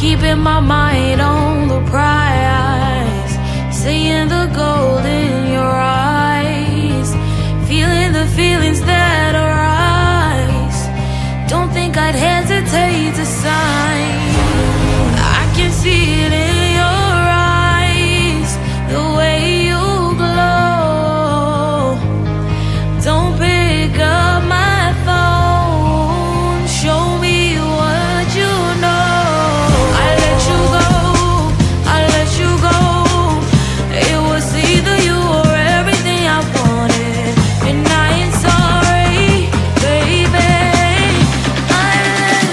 keeping my mind on the prize, seeing the gold in your eyes, feeling the feelings that arise. Don't think I'd hesitate to sign. I can see it in your eyes, the way you glow. Don't pick up my phone, show me what you know. I let you go, I let you go. It was either you or everything I wanted, and I ain't sorry, baby. I let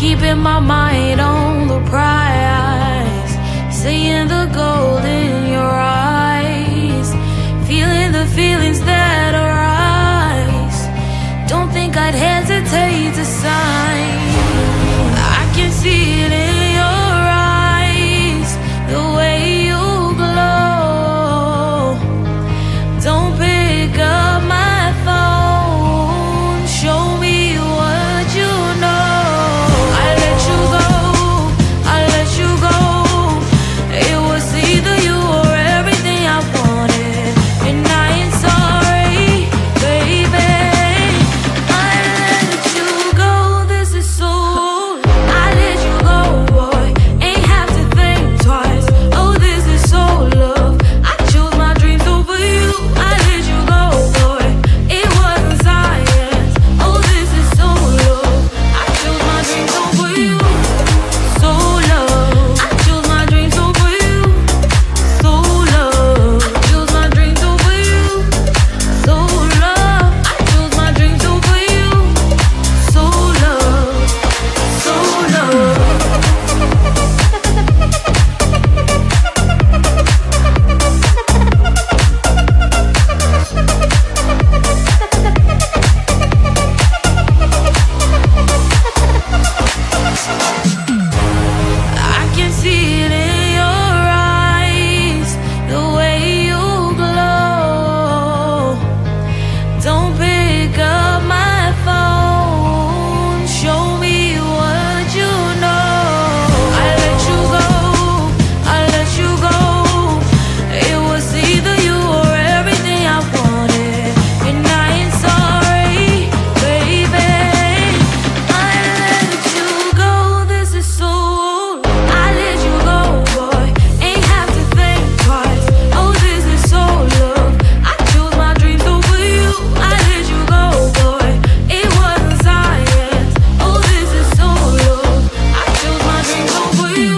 keeping my mind on the prize, seeing the gold in your eyes, feeling the feelings that arise. Don't think I'd hesitate to sign. I can see it in your eyes, the way you glow. Don't pick up my phone, show me what you know. I let you go, I let you go. It was either you or everything I wanted, and I ain't sorry, baby. I let you go, this is so. I let you go, boy, ain't have to think twice. Oh, this is so love. I chose my dreams over you. I let you go, boy, it wasn't science. Oh, this is so love. I chose my dreams over you. So love. I chose my dreams over you. So love. Chose my dreams over you. So love. I chose my dreams over you. So love. So love. I can see it in your eyes, the way you glow. Don't pick up my phone, show me what you know. I let you go, I let you go. It was either you or everything I wanted, and I ain't sorry, baby. I let you go, this is so. I let you go, boy, ain't have to think twice. Oh, this is so love. I chose my dreams over you. I let you go, boy, it wasn't science. Oh, this is so love. I chose my dreams over you.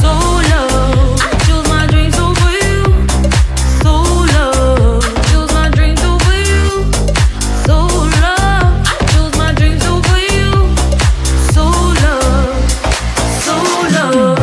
So love. I chose my dreams over you. So love. Chose my dreams over you. So love. I chose my dreams over you. So love. So love.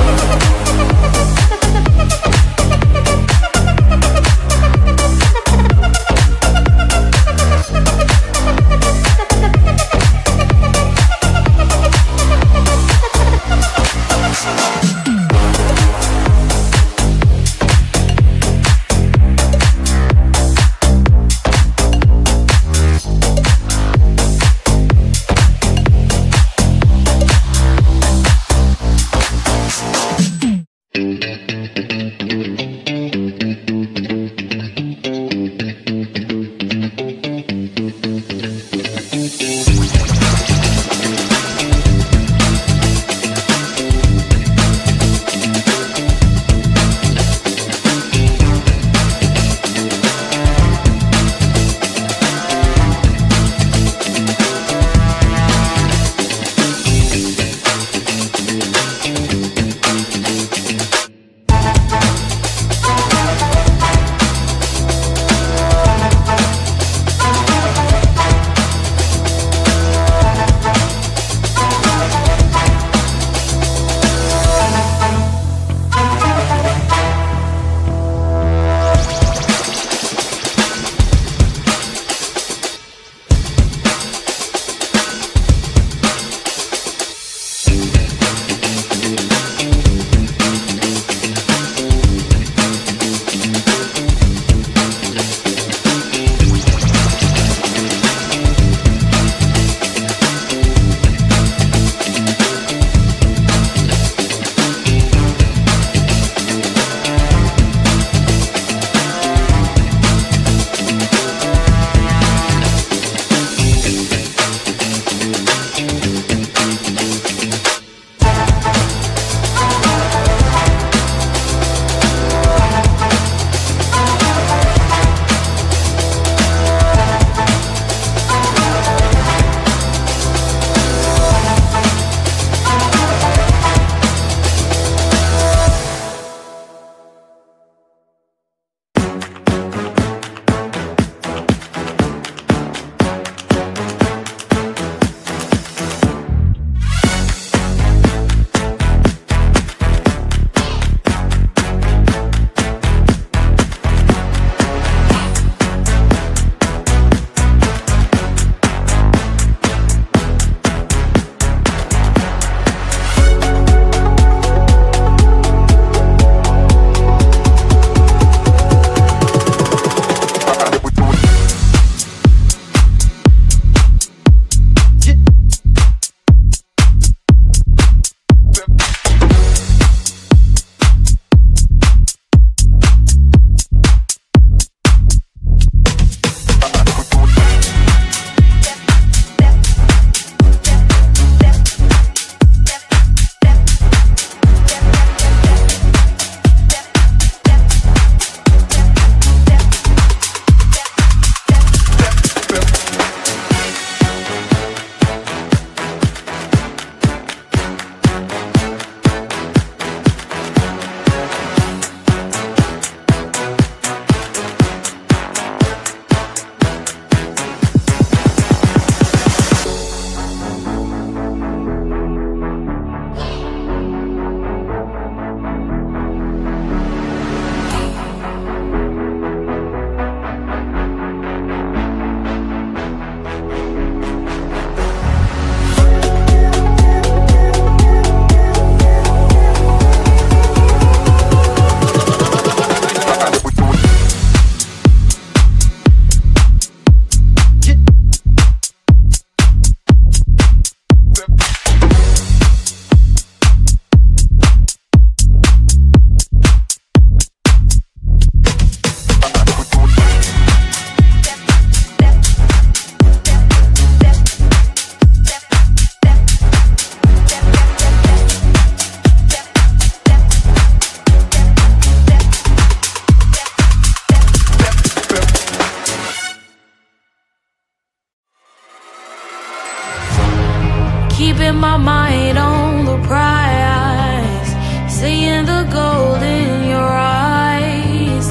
keeping my mind on the prize, seeing the gold in your eyes,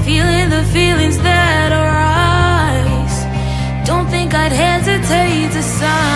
feeling the feelings that arise. Don't think I'd hesitate to sign